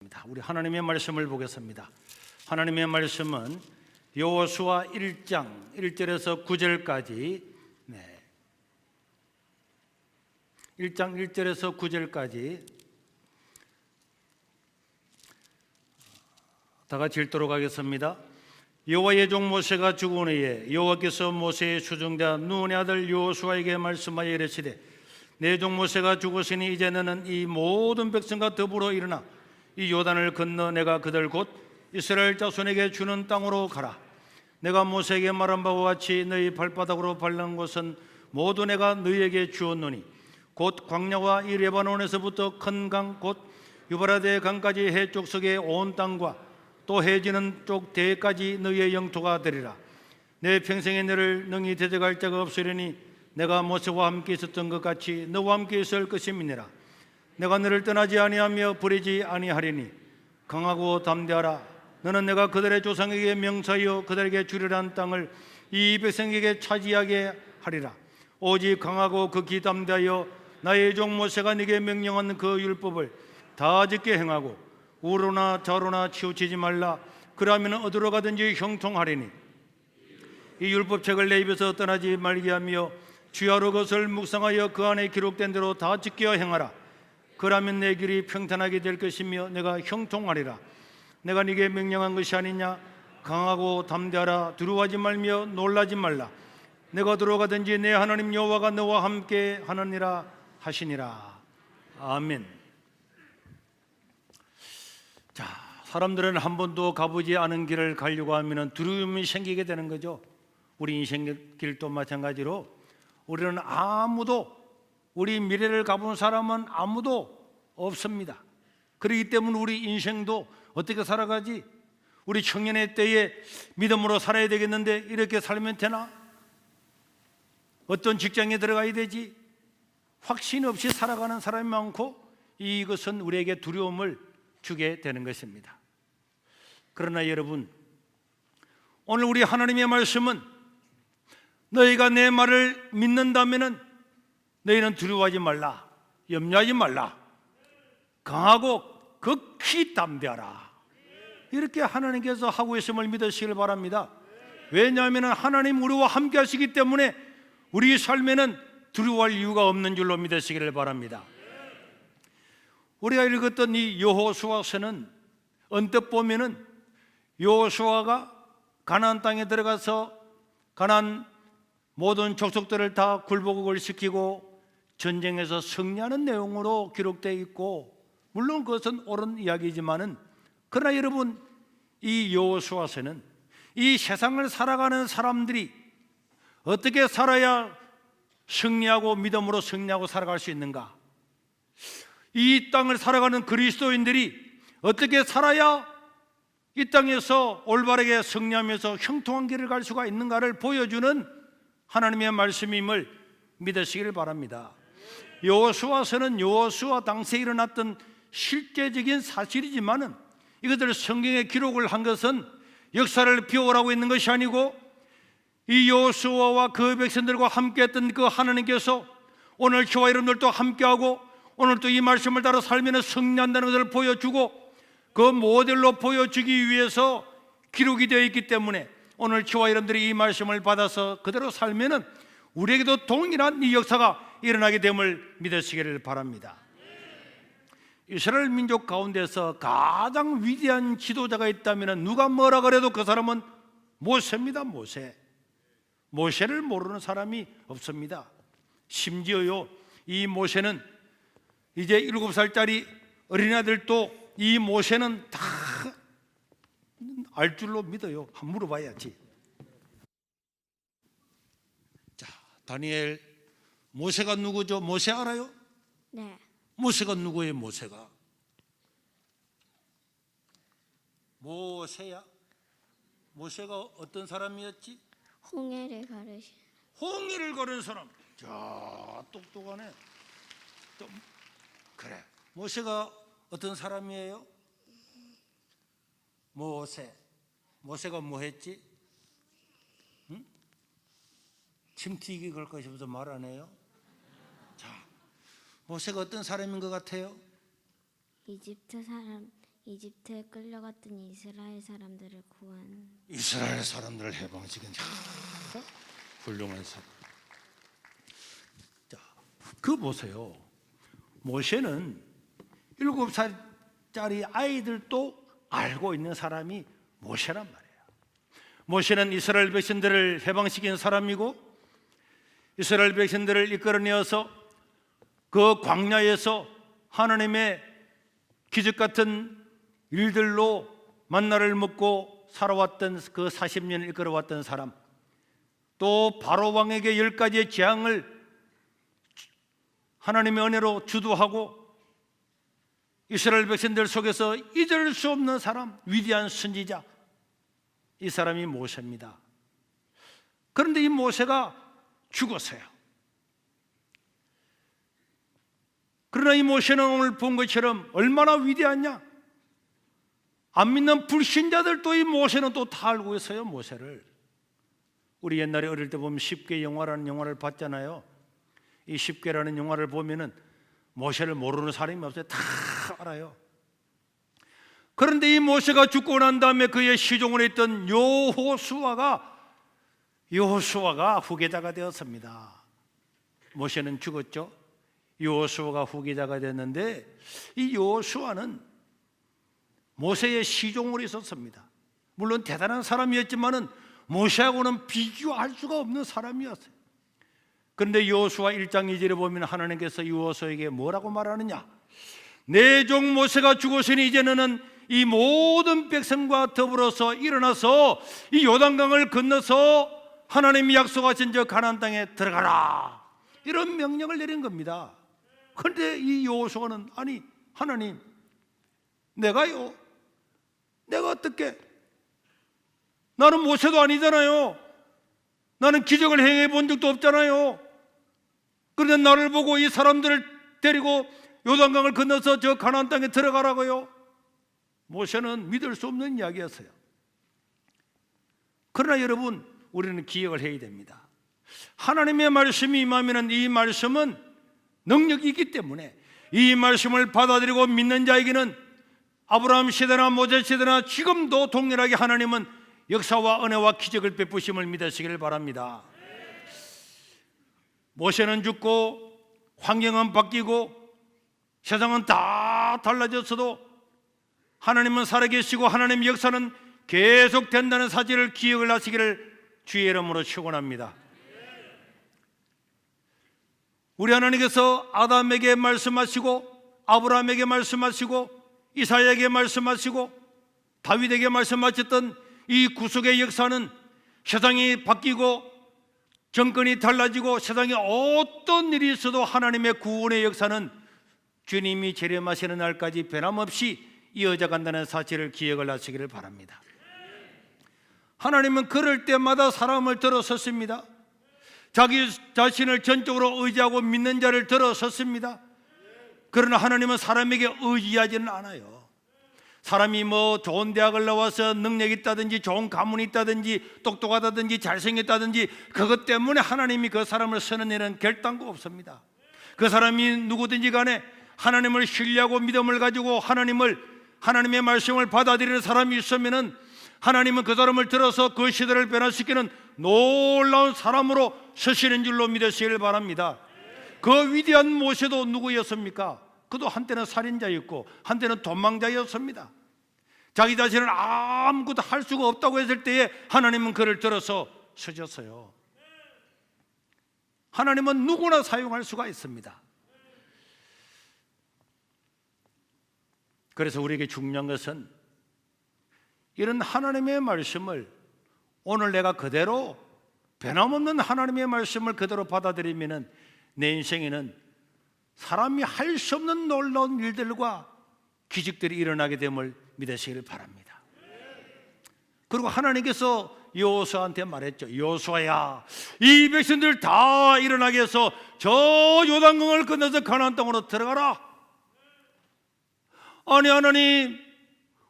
우리 하나님의 말씀을 보겠습니다. 하나님의 말씀은 여호수아 1장 1절에서 9절까지 1장 1절에서 9절까지 다 같이 읽도록 하겠습니다. 여호와의 종 모세가 죽은 후에 여호와께서 모세의 수종자 눈의 아들 여호수아에게 말씀하여 이르시되 내 종 모세가 죽었으니 이제 너는 이 모든 백성과 더불어 일어나 이 요단을 건너 내가 그들 곧 이스라엘 자손에게 주는 땅으로 가라. 내가 모세에게 말한 바와 같이 너희 발바닥으로 밟는 곳은 모두 내가 너희에게 주었노니 곧 광야와 이 레바논에서부터 큰 강 곧 유브라데 강까지 해쪽 속의 온 땅과 또 해지는 쪽 대까지 너희의 영토가 되리라. 내 평생에 너를 능히 대적할 자가 없으려니 내가 모세와 함께 있었던 것 같이 너와 함께 있을 것임이니라. 내가 너를 떠나지 아니하며 버리지 아니하리니 강하고 담대하라. 너는 내가 그들의 조상에게 명사하여 그들에게 주리란 땅을 이 백성에게 차지하게 하리라. 오직 강하고 극히 담대하여 나의 종 모세가 네게 명령한 그 율법을 다 지켜 행하고 우로나 좌로나 치우치지 말라. 그러면 어디로 가든지 형통하리니 이 율법책을 내 입에서 떠나지 말게 하며 주야로 그것을 묵상하여 그 안에 기록된 대로 다 지켜 행하라. 그러면 내 길이 평탄하게 될 것이며 내가 형통하리라. 내가 네게 명령한 것이 아니냐. 강하고 담대하라. 두려워하지 말며 놀라지 말라. 내가 들어가든지 내 하나님 여호와가 너와 함께 하느니라 하시니라. 아멘. 자, 사람들은 한 번도 가보지 않은 길을 가려고 하면 두려움이 생기게 되는 거죠. 우리 인생길도 마찬가지로 우리는 우리 미래를 가본 사람은 아무도 없습니다. 그렇기 때문에 우리 인생도 어떻게 살아가지? 우리 청년의 때에 믿음으로 살아야 되겠는데 이렇게 살면 되나? 어떤 직장에 들어가야 되지? 확신 없이 살아가는 사람이 많고 이것은 우리에게 두려움을 주게 되는 것입니다. 그러나 여러분, 오늘 우리 하나님의 말씀은 너희가 내 말을 믿는다면 너희는 두려워하지 말라. 염려하지 말라. 강하고 극히 담대하라. 이렇게 하나님께서 하고 있음을 믿으시길 바랍니다. 왜냐하면 하나님 우리와 함께 하시기 때문에 우리 삶에는 두려워할 이유가 없는 줄로 믿으시기를 바랍니다. 우리가 읽었던 이 여호수아서는 언뜻 보면은 여호수아가 가나안 땅에 들어가서 가나안 모든 족속들을 다 굴복을 시키고 전쟁에서 승리하는 내용으로 기록되어 있고, 물론 그것은 옳은 이야기지만은 그러나 여러분, 이 여호수아서는 이 세상을 살아가는 사람들이 어떻게 살아야 승리하고 믿음으로 승리하고 살아갈 수 있는가, 이 땅을 살아가는 그리스도인들이 어떻게 살아야 이 땅에서 올바르게 승리하면서 형통한 길을 갈 수가 있는가를 보여주는 하나님의 말씀임을 믿으시길 바랍니다. 여호수아서는 여호수아 당시에 일어났던 실제적인 사실이지만은 이것을 성경에 기록을 한 것은 역사를 비워라고 있는 것이 아니고 이 여호수아와 그 백성들과 함께했던 그 하나님께서 오늘 저와 여러분들도 함께하고 오늘 또 이 말씀을 따라 살면 승리한다는 것을 보여주고 그 모델로 보여주기 위해서 기록이 되어 있기 때문에 오늘 저와 여러분들이 이 말씀을 받아서 그대로 살면 우리에게도 동일한 이 역사가 일어나게 됨을 믿으시기를 바랍니다. 이스라엘 민족 가운데서 가장 위대한 지도자가 있다면 누가 뭐라 그래도 그 사람은 모세입니다. 모세를 모르는 사람이 없습니다. 심지어요, 이 모세는 이제 7살짜리 어린아들도 이 모세는 다 알 줄로 믿어요. 한번 물어봐야지. 자, 다니엘, 모세가 누구죠? 모세 알아요? 네. 모세가 누구예요? 모세가 모세가 어떤 사람이었지? 홍해를 가르신. 홍해를 걸은 사람. 자, 똑똑하네. 그래, 모세가 어떤 사람이에요? 모세가 뭐 했지? 응? 침튀기 걸 것이면서 말 안 해요? 자, 모세가 어떤 사람인 것 같아요? 이집트 사람 이집트에 끌려갔던 이스라엘 사람들을 구한 이스라엘 사람들을 해방시킨 훌륭한 사람. 자, 그 보세요. 모세는 7살짜리 아이들도 알고 있는 사람이 모세란 말이에요. 모세는 이스라엘 백성들을 해방시킨 사람이고 이스라엘 백성들을 이끌어내어서 그 광야에서 하나님의 기적 같은 일들로 만나를 먹고 살아왔던 그 40년을 이끌어왔던 사람, 또 바로 왕에게 10가지의 재앙을 하나님의 은혜로 주도하고 이스라엘 백성들 속에서 잊을 수 없는 사람, 위대한 선지자, 이 사람이 모세입니다. 그런데 이 모세가 죽었어요. 그러나 이 모세는 오늘 본 것처럼 얼마나 위대하냐? 안 믿는 불신자들도 이 모세는 또 다 알고 있어요. 모세를 우리 옛날에 어릴 때 보면 10개 영화라는 영화를 봤잖아요. 이 10개라는 영화를 보면은 모세를 모르는 사람이 없어요. 다 알아요. 그런데 이 모세가 죽고 난 다음에 그의 시종을 했던 여호수아가 후계자가 되었습니다. 모세는 죽었죠. 여호수아가 후계자가 됐는데 이 여호수아는 모세의 시종으로 있었습니다. 물론 대단한 사람이었지만은 모세하고는 비교할 수가 없는 사람이었어요. 그런데 여호수아 1장 2절에 보면 하나님께서 여호수아에게 뭐라고 말하느냐? 내 종 모세가 죽었으니 이제 너는 이 모든 백성과 더불어서 일어나서 이 요단강을 건너서 하나님이 약속하신 저 가나안 땅에 들어가라, 이런 명령을 내린 겁니다. 그런데 이 여호수아는 아니 하나님, 내가 어떻게, 나는 모세도 아니잖아요. 나는 기적을 행해 본 적도 없잖아요. 그런데 나를 보고 이 사람들을 데리고 요단강을 건너서 저 가나안 땅에 들어가라고요? 모세는 믿을 수 없는 이야기였어요. 그러나 여러분, 우리는 기억을 해야 됩니다. 하나님의 말씀이 임하면 이 말씀은 능력이 있기 때문에 이 말씀을 받아들이고 믿는 자에게는 아브라함 시대나 모세 시대나 지금도 동일하게 하나님은 역사와 은혜와 기적을 베푸심을 믿으시기를 바랍니다. 모세는 죽고 환경은 바뀌고 세상은 다 달라졌어도 하나님은 살아계시고 하나님의 역사는 계속 된다는 사실을 기억을 하시기를 주의 이름으로 축원합니다. 우리 하나님께서 아담에게 말씀하시고 아브라함에게 말씀하시고 이사야에게 말씀하시고 다윗에게 말씀하셨던 이 구속의 역사는 세상이 바뀌고 정권이 달라지고 세상에 어떤 일이 있어도 하나님의 구원의 역사는 주님이 재림하시는 날까지 변함없이 이어져 간다는 사실을 기억을 하시기를 바랍니다. 하나님은 그럴 때마다 사람을 들어섰습니다. 자기 자신을 전적으로 의지하고 믿는 자를 들어섰습니다. 그러나 하나님은 사람에게 의지하지는 않아요. 사람이 뭐 좋은 대학을 나와서 능력이 있다든지 좋은 가문이 있다든지 똑똑하다든지 잘생겼다든지 그것 때문에 하나님이 그 사람을 선언내는 결단도 없습니다. 그 사람이 누구든지 간에 하나님을 신뢰하고 믿음을 가지고 하나님의 말씀을 받아들이는 사람이 있으면은 하나님은 그 사람을 들어서 그 시대를 변화시키는 놀라운 사람으로 서시는 줄로 믿으시길 바랍니다. 그 위대한 모세도 누구였습니까? 그도 한때는 살인자였고 한때는 도망자였습니다. 자기 자신은 아무것도 할 수가 없다고 했을 때에 하나님은 그를 들어서 서셨어요. 하나님은 누구나 사용할 수가 있습니다. 그래서 우리에게 중요한 것은 이런 하나님의 말씀을 오늘 내가 그대로 변함없는 하나님의 말씀을 그대로 받아들이면 내 인생에는 사람이 할 수 없는 놀라운 일들과 기적들이 일어나게 됨을 믿으시길 바랍니다. 그리고 하나님께서 여호수아한테 말했죠. 여호수아야, 이 백성들 다 일어나게 해서 저 요단강을 건너서 가나안 땅으로 들어가라. 아니 하나님,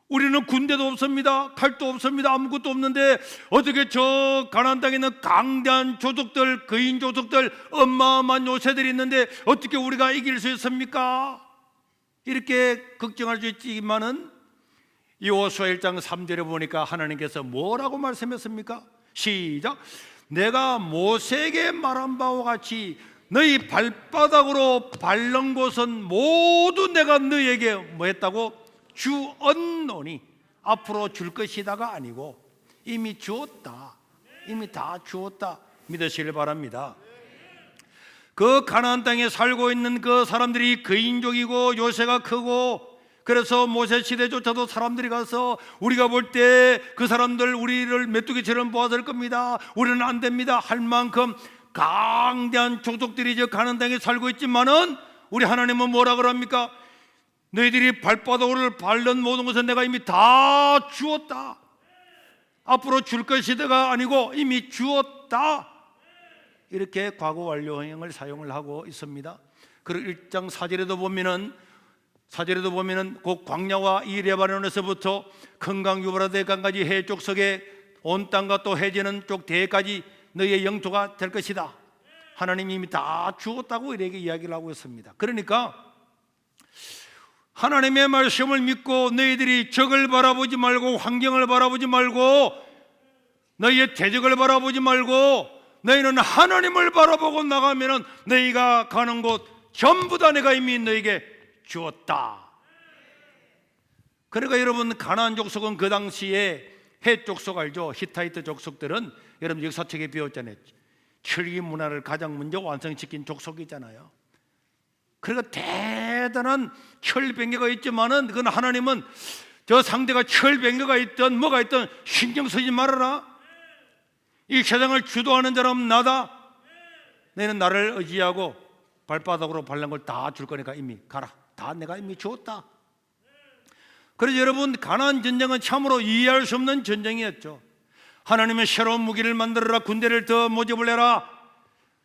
우리는 군대도 없습니다. 칼도 없습니다. 아무것도 없는데 어떻게 저 가나안 땅에 있는 강대한 조족들, 거인 조족들, 어마어마한 요새들이 있는데 어떻게 우리가 이길 수 있습니까? 이렇게 걱정할 수 있지만은 여호수아 1장 3절에 보니까 하나님께서 뭐라고 말씀했습니까? 시작. 내가 모세에게 말한 바와 같이 너희 발바닥으로 밟는 곳은 모두 내가 너희에게 뭐 했다고? 주었노니. 앞으로 줄 것이다가 아니고 이미 주었다. 이미 다 주었다 믿으시길 바랍니다. 그 가나안 땅에 살고 있는 그 사람들이 그인족이고 요새가 크고, 그래서 모세 시대조차도 사람들이 가서 우리가 볼 때 그 사람들 우리를 메뚜기처럼 보아줄 겁니다, 우리는 안 됩니다 할 만큼 강대한 족속들이 저 가나안 땅에 살고 있지만은 우리 하나님은 뭐라 그럽니까? 너희들이 발바닥을 밟는 모든 것은 내가 이미 다 주었다. 앞으로 줄 것이다가 아니고 이미 주었다. 이렇게 과거 완료형을 사용을 하고 있습니다. 그리고 1장 4절에도 보면은 그 광야와 이 레바논에서부터 큰강 유브라데 강까지 해 족속에 온 땅과 또 해지는 쪽 대해까지 너희의 영토가 될 것이다. 하나님이 이미 다 주었다고 이렇게 이야기를 하고 있습니다. 그러니까 하나님의 말씀을 믿고 너희들이 적을 바라보지 말고 환경을 바라보지 말고 너희의 대적을 바라보지 말고 너희는 하나님을 바라보고 나가면 너희가 가는 곳 전부 다 내가 이미 너희에게 주었다. 그러니까 여러분, 가나안 족속은 그 당시에 헷 족속 알죠? 히타이트 족속들은 여러분 역사책에 배웠잖아요. 철기 문화를 가장 먼저 완성시킨 족속이잖아요. 그러니까 대단한 철병거가 있지만은 그건 하나님은 저 상대가 철병거가 있든 뭐가 있든 신경 쓰지 말아라. 이 세상을 주도하는 자는 나다. 너희는 나를 의지하고 발바닥으로 밟는 걸 다 줄 거니까 이미 가라. 다 내가 이미 주었다. 그래서 여러분, 가나안 전쟁은 참으로 이해할 수 없는 전쟁이었죠. 하나님의 새로운 무기를 만들어라. 군대를 더 모집을 해라.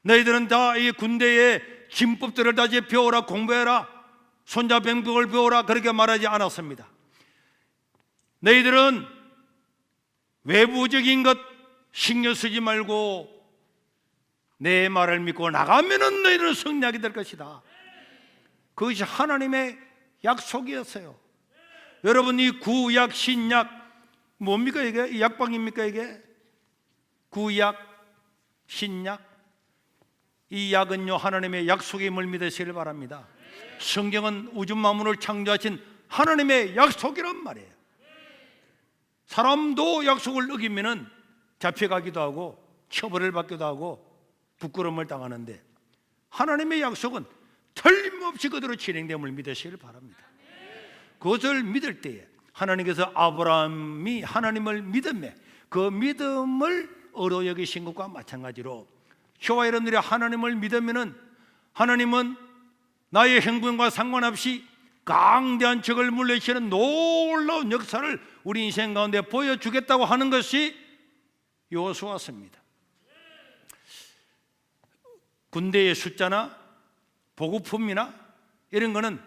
너희들은 다 이 군대의 진법들을 다시 배워라. 공부해라. 손자병법을 배워라. 그렇게 말하지 않았습니다. 너희들은 외부적인 것 신경 쓰지 말고 내 말을 믿고 나가면은 너희는 승리하게 될 것이다. 그것이 하나님의 약속이었어요. 여러분, 이 구약 신약 뭡니까? 이게 약방입니까? 이게 구약 신약, 이 약은요 하나님의 약속임을 믿으시길 바랍니다. 성경은 우주 만물을 창조하신 하나님의 약속이란 말이에요. 사람도 약속을 어기면은 잡혀가기도 하고 처벌을 받기도 하고 부끄러움을 당하는데 하나님의 약속은 틀림없이 그대로 진행됨을 믿으시길 바랍니다. 그것을 믿을 때에 하나님께서 아브라함이 하나님을 믿음에 그 믿음을 어로 여기신 것과 마찬가지로 저와 여러분들이 하나님을 믿으면은 하나님은 나의 행동과 상관없이 강대한 적을 물리치는 놀라운 역사를 우리 인생 가운데 보여주겠다고 하는 것이 여호수아입니다. 군대의 숫자나 보급품이나 이런 거는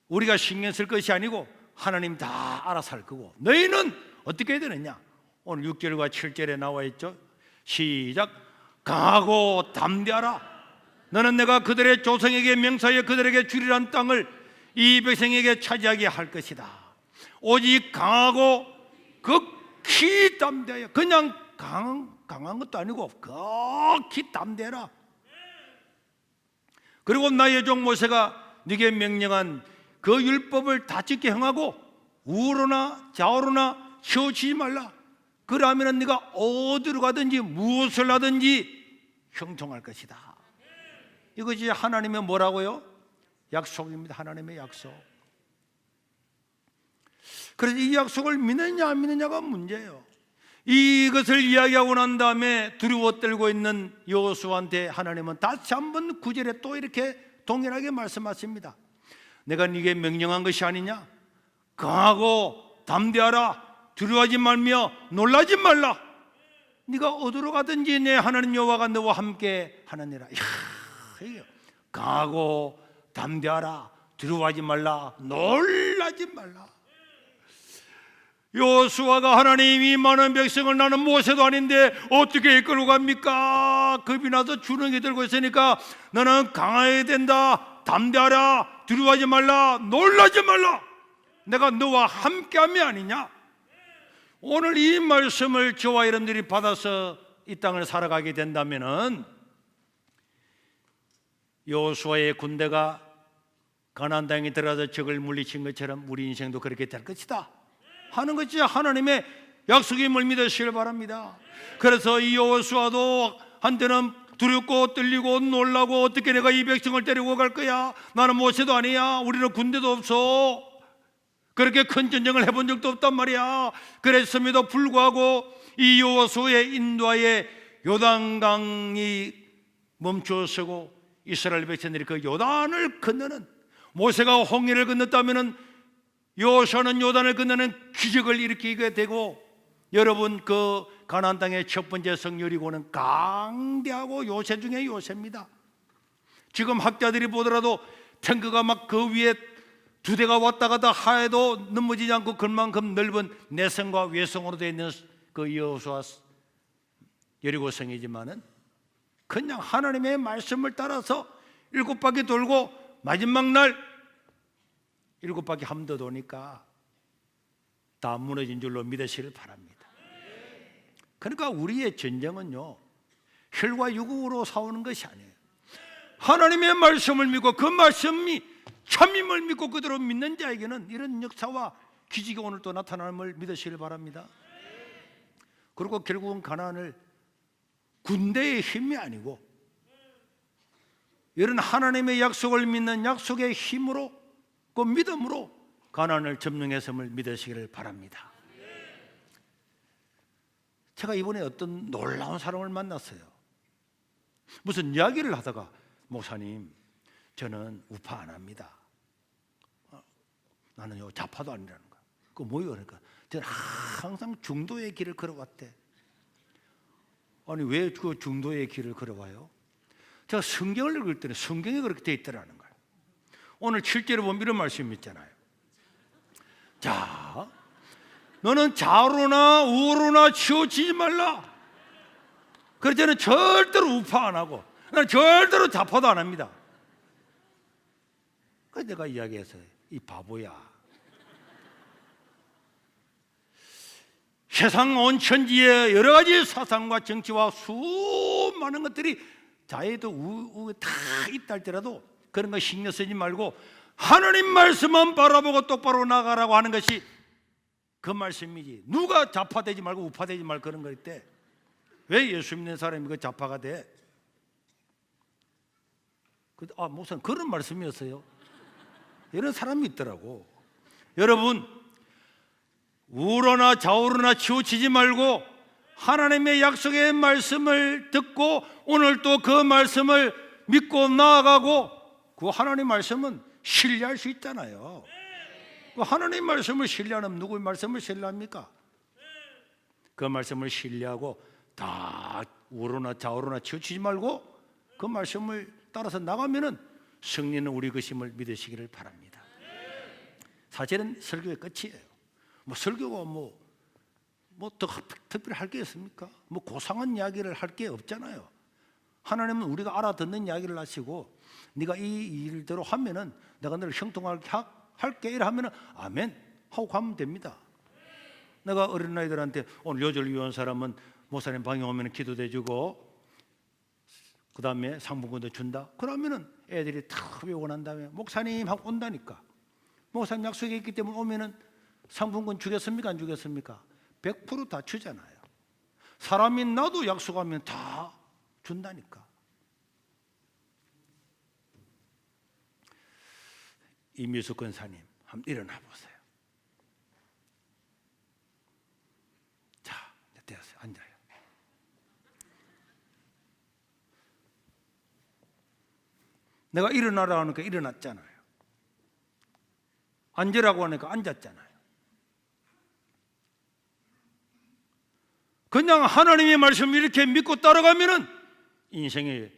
우리가 신경 쓸 것이 아니고 하나님 다 알아서 할 거고, 너희는 어떻게 해야 되느냐? 오늘 6절과 7절에 나와 있죠. 시작. 강하고 담대하라. 너는 내가 그들의 조상에게 명사하여 그들에게 주리란 땅을 이 백성에게 차지하게 할 것이다. 오직 강하고 극히 담대하여, 그냥 강한 것도 아니고 극히 담대하라. 그리고 나의 종 모세가 네게 명령한 그 율법을 다 지켜 행하고 우로나 좌우로나 치우치지 말라. 그러면 네가 어디로 가든지 무엇을 하든지 형통할 것이다. 이것이 하나님의 뭐라고요? 약속입니다. 하나님의 약속. 그래서 이 약속을 믿느냐 안 믿느냐가 문제예요. 이것을 이야기하고 난 다음에 두려워 떨고 있는 여호수아한테 하나님은 다시 한번 9절에 또 이렇게 동일하게 말씀하십니다. 내가 네게 명령한 것이 아니냐? 강하고 담대하라. 두려워하지 말며 놀라지 말라. 네가 어디로 가든지 내 하나님 여호와가 너와 함께 하느니라. 이야, 강하고 담대하라. 두려워하지 말라. 놀라지 말라. 여호수아가 하나님이 많은 백성을 나는 모세도 아닌데 어떻게 이끌고 갑니까? 겁이 나서 주렁이 들고 있으니까 너는 강해야 된다. 담대하라. 두려워하지 말라. 놀라지 말라. 내가 너와 함께함이 아니냐. 오늘 이 말씀을 저와 여러분들이 받아서 이 땅을 살아가게 된다면은 여호수아의 군대가 가나안 땅에 들어가서 적을 물리친 것처럼 우리 인생도 그렇게 될 것이다 하는 것이 하나님의 약속임을 믿으시길 바랍니다. 그래서 이 여호수아도 한때는 두렵고 떨리고 놀라고 어떻게 내가 이 백성을 데리고 갈 거야, 나는 모세도 아니야, 우리는 군대도 없어, 그렇게 큰 전쟁을 해본 적도 없단 말이야. 그랬음에도 불구하고 이 여호수아의 인도하에 요단강이 멈추어서고 이스라엘 백성들이 그 요단을 건너는, 모세가 홍해를 건넜다면 여호수아는 요단을 건너는 기적을 일으키게 되고, 여러분 그 가나안 땅의 첫 번째 성 여리고는 강대하고 요새 중에 요새입니다. 지금 학자들이 보더라도 탱크가 막 그 위에 두 대가 왔다 갔다 하에도 넘어지지 않고 그만큼 넓은 내성과 외성으로 되어 있는 그 여호수아 여리고성이지만은 그냥 하나님의 말씀을 따라서 7바퀴 돌고 마지막 날 7바퀴 한 번 더 도니까 다 무너진 줄로 믿으시길 바랍니다. 그러니까 우리의 전쟁은요, 혈과 육으로 싸우는 것이 아니에요. 하나님의 말씀을 믿고 그 말씀이 참임을 믿고 그대로 믿는 자에게는 이런 역사와 기적이 오늘 또 나타남을 믿으시길 바랍니다. 그리고 결국은 가나안을 군대의 힘이 아니고 이런 하나님의 약속을 믿는 약속의 힘으로, 그 믿음으로 가나안을 점령했음을 믿으시기를 바랍니다. 제가 이번에 어떤 놀라운 사람을 만났어요. 무슨 이야기를 하다가, 목사님 저는 우파 안 합니다. 나는요 좌파도 아니라는 거야. 그거 뭐예요? 그러니까 저는 항상 중도의 길을 걸어왔대. 아니 왜 그 중도의 길을 걸어와요? 제가 성경을 읽을 때는 성경에 그렇게 돼 있더라는 거예요. 오늘 7절에 보면 이런 말씀이 있잖아요. 자, 너는 좌로나 우로나 치우치지 말라. 그래서 저는 절대로 우파 안 하고 나는 절대로 좌파도 안 합니다. 그래서 내가 이야기했어요. 이 바보야, 세상 온 천지에 여러 가지 사상과 정치와 수많은 것들이 자에도 우에 다 있다 할지라도 그런 거 신경 쓰지 말고 하나님 말씀만 바라보고 똑바로 나가라고 하는 것이 그 말씀이지. 누가 좌파되지 말고 우파되지 말고 그런 거 있대. 왜 예수 믿는 사람이 그 좌파가 돼? 목사님 그런 말씀이었어요. 이런 사람이 있더라고. 여러분, 우로나 좌우로나 치우치지 말고 하나님의 약속의 말씀을 듣고 오늘 또 그 말씀을 믿고 나아가고, 그 하나님 말씀은 신뢰할 수 있잖아요. 그 하나님 말씀을 신뢰하면 누구의 말씀을 신뢰합니까? 그 말씀을 신뢰하고 다 우로나 좌우로나 치우치지 말고 그 말씀을 따라서 나가면은 승리는 우리 것임을 믿으시기를 바랍니다. 사실은 설교의 끝이에요. 뭐 설교가 뭐 더 특별히 할 게 있습니까? 뭐 고상한 이야기를 할 게 없잖아요. 하나님은 우리가 알아듣는 이야기를 하시고, 네가 이 일대로 하면은 내가 너를 형통하게 할게 이러면은 아멘 하고 가면 됩니다. 내가 어린아이들한테 오늘 요절 위원 사람은 목사님 방에 오면 기도도 해주고 그 다음에 상품권도 준다. 그러면은 애들이 다 외우고 난 다음에 목사님 하고 온다니까. 목사님 약속이 있기 때문에 오면은 상품권 주겠습니까? 안 주겠습니까? 100% 다 주잖아요. 사람이 나도 약속하면 다 준다니까. 이미수 권사님 한번 일어나 보세요. 자, 됐어요. 앉아요. 내가 일어나라고 하니까 일어났잖아요. 앉으라고 하니까 앉았잖아요. 그냥 하나님의 말씀을 이렇게 믿고 따라가면은 인생에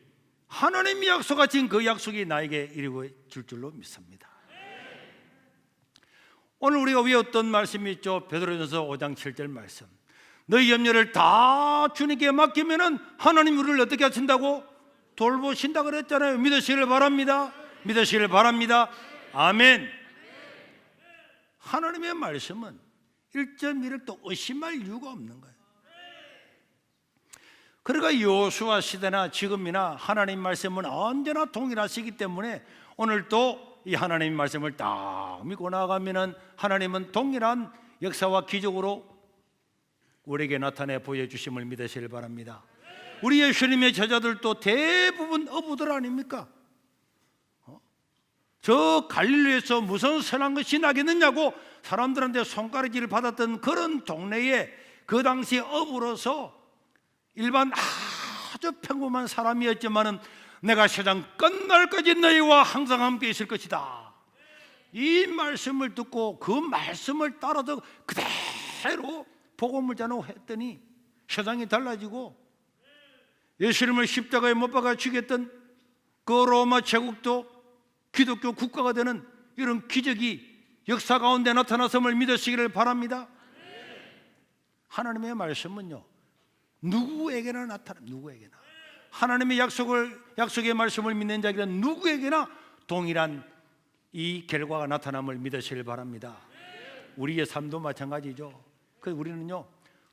하나님이 약속하신 그 약속이 나에게 이루어질 줄로 믿습니다. 오늘 우리가 외웠던 말씀이 있죠. 베드로전서 5장 7절 말씀. 너희 염려를 다 주님께 맡기면은 하나님 우리를 어떻게 하신다고? 돌보신다 그랬잖아요. 믿으시길 바랍니다. 믿으시길 바랍니다. 아멘. 하나님의 말씀은 1.1을 또 의심할 이유가 없는 거예요. 그러니까 여호수아 시대나 지금이나 하나님 말씀은 언제나 동일하시기 때문에 오늘도 이 하나님 말씀을 딱 믿고 나가면은 하나님은 동일한 역사와 기적으로 우리에게 나타내 보여주심을 믿으시길 바랍니다. 우리 예수님의 제자들도 대부분 어부들 아닙니까? 저 갈릴리에서 무슨 선한 것이 나겠느냐고 사람들한테 손가락질을 받았던 그런 동네에 그 당시 어부로서 일반 아주 평범한 사람이었지만은 내가 세상 끝날까지 너희와 항상 함께 있을 것이다. 이 말씀을 듣고 그 말씀을 따라서 그대로 복음을 전했더니 세상이 달라지고 예수님을 십자가에 못 박아 죽였던 그 로마 제국도 기독교 국가가 되는 이런 기적이 역사 가운데 나타났음을 믿으시기를 바랍니다. 하나님의 말씀은요 누구에게나 나타납니다. 누구에게나 하나님의 약속의 말씀을 믿는 자에게는 누구에게나 동일한 이 결과가 나타남을 믿으시길 바랍니다. 우리의 삶도 마찬가지죠. 그래서 우리는요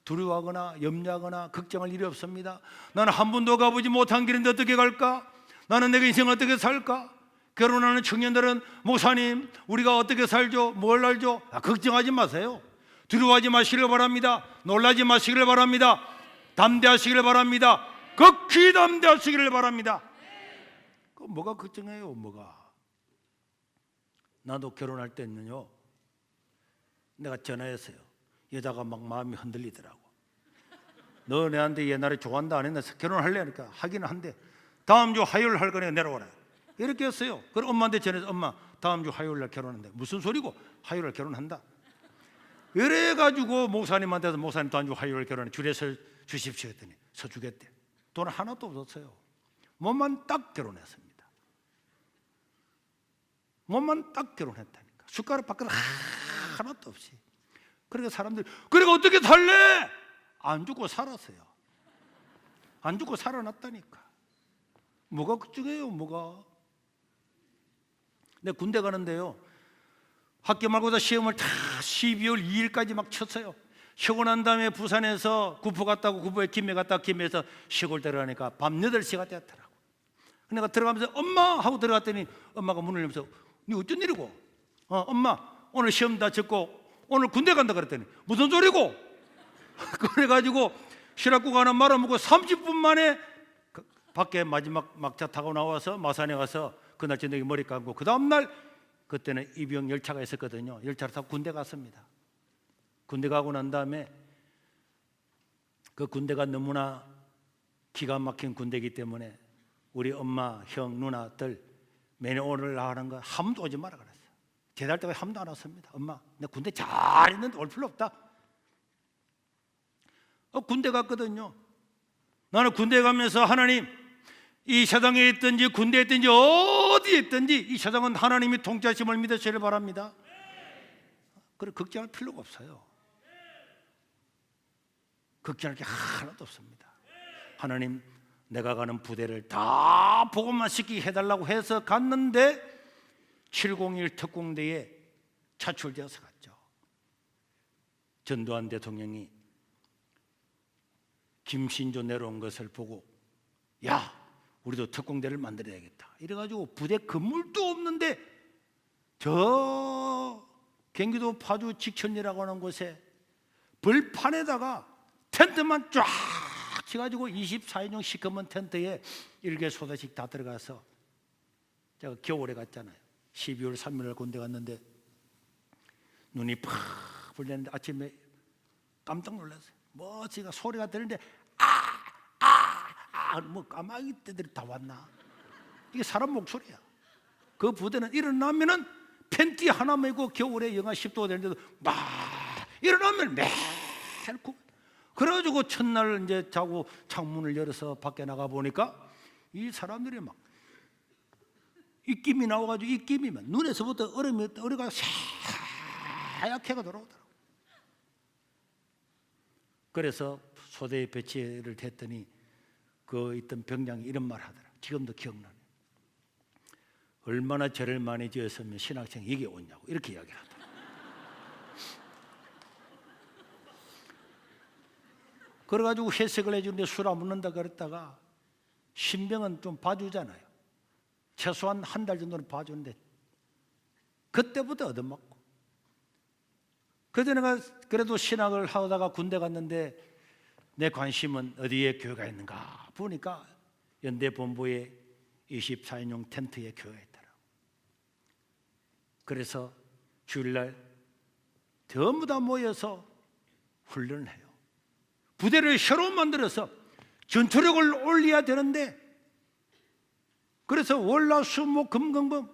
두려워하거나 염려하거나 걱정할 일이 없습니다. 나는 한 번도 가보지 못한 길인데 어떻게 갈까? 나는 내가 인생 어떻게 살까? 결혼하는 청년들은 목사님 우리가 어떻게 살죠? 뭘 알죠? 걱정하지 마세요. 두려워하지 마시길 바랍니다. 놀라지 마시기를 바랍니다. 담대하시기를 바랍니다. 극히 담대하시기를 바랍니다. 뭐가 걱정해요? 뭐가? 나도 결혼할 때는요 내가 전화했어요. 여자가 막 마음이 흔들리더라고. 너 내한테 옛날에 좋아한다 안 했나? 결혼할래? 하니까 하기는 한데 다음 주 화요일 할 거니까 내려오라 이렇게 했어요. 그럼 엄마한테 전해서 엄마 다음 주 화요일 날 결혼한다. 무슨 소리고? 화요일 날 결혼한다. 이래가지고 목사님한테서 목사님 다음 주 화요일 결혼해 주례서 주십시오 했더니 서주겠대. 돈 하나도 없었어요. 몸만 딱 결혼했습니다. 몸만 딱 결혼했다니까. 숟가락 밖으로 하나도 없이. 그러니까 사람들이 그러니까 어떻게 살래? 안 죽고 살았어요. 안 죽고 살아났다니까. 뭐가 걱정해요? 뭐가? 내 군대 가는데요 학교 말고도 시험을 다 12월 2일까지 막 쳤어요. 쉬고 난 다음에 부산에서 구포 갔다고 구포에 김해 갔다가 김해에서 시골 들어가니까 밤 8시가 되었더라고. 내가 들어가면서 엄마 하고 들어갔더니 엄마가 문을 열면서 니 어쩐 일이고? 엄마 오늘 시험 다 쳤고 오늘 군대 간다 그랬더니 무슨 소리고? 그래가지고 시락국 하나 말아먹고 30분 만에 밖에 마지막 막차 타고 나와서 마산에 가서 그날 저녁에 머리 감고 그 다음날 그때는 입영 열차가 있었거든요. 열차를 타고 군대 갔습니다. 군대 가고 난 다음에 그 군대가 너무나 기가 막힌 군대이기 때문에 우리 엄마, 형, 누나들 매년 오늘 나가는 거 한 번도 오지 마라 그랬어요. 제달 때까지 한 번도 안 왔습니다. 엄마 내 군대 잘 있는데 올 필요 없다. 군대 갔거든요. 나는 군대 가면서 하나님 이 세상에 있든지 군대에 있든지 어디에 있든지 이 세상은 하나님이 통치하심을 믿으시길 바랍니다. 그래 걱정할 필요가 없어요. 걱정할 게 하나도 없습니다. 하나님 내가 가는 부대를 다 복음만 시키게 해달라고 해서 갔는데 701 특공대에 차출되어서 갔죠. 전두환 대통령이 김신조 내려온 것을 보고 야 우리도 특공대를 만들어야겠다 이래가지고 부대 건물도 없는데 저 경기도 파주 직천리라고 하는 곳에 벌판에다가 텐트만 쫙 치가지고 24인용 시커먼 텐트에 일개 소대씩 다 들어가서 제가 겨울에 갔잖아요. 12월 3일 군대 갔는데 눈이 팍 불렸는데 아침에 깜짝 놀랐어요. 뭐 제가 소리가 들리는데 뭐 까마귀 떼들이 다 왔나? 이게 사람 목소리야. 그 부대는 일어나면은 팬티 하나 메고 겨울에 영하 10도가 되는데도 막 일어나면 매일 그래가지고 첫날 이제 자고 창문을 열어서 밖에 나가 보니까 이 사람들이 막 입김이 나와가지고 입김이면 눈에서부터 얼어가 하얗게가 돌아오더라고. 그래서 소대에 배치를 했더니 그 있던 병장이 이런 말 하더라. 지금도 기억나네. 얼마나 죄를 많이 지었으면 신학생이 이게 오냐고 이렇게 이야기를 하더라. 그래가지고 회식을 해주는데 술 안 먹는다 그랬다가 신병은 좀 봐주잖아요. 최소한 한 달 정도는 봐주는데 그때부터 얻어맞고. 그때 내가 그래도 신학을 하다가 군대 갔는데 내 관심은 어디에 교회가 있는가 보니까 연대 본부에 24인용 텐트에 교회가 있더라고. 그래서 주일날 전부 다 모여서 훈련을 해요. 부대를 새로 만들어서 전투력을 올려야 되는데, 그래서 월화수목금금금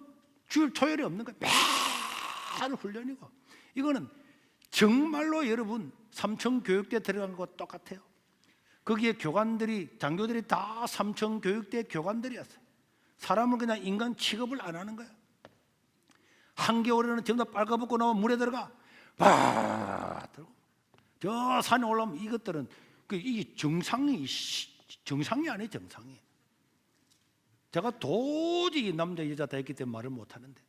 주일 토요일이 없는 거예요. 매일 훈련이고. 이거는 정말로 여러분 삼청교육대 들어간 거 똑같아요. 거기에 교관들이, 장교들이 다 삼청교육대 교관들이었어요. 사람은 그냥 인간 취급을 안 하는 거예요. 한겨울에는 전부 다 빨가벗고 나면 물에 들어가 바 들고, 저 산에 올라오면 이것들은 이게 정상이 아니에요. 정상이. 제가 도저히 남자 여자 다 있기 때문에 말을 못 하는데,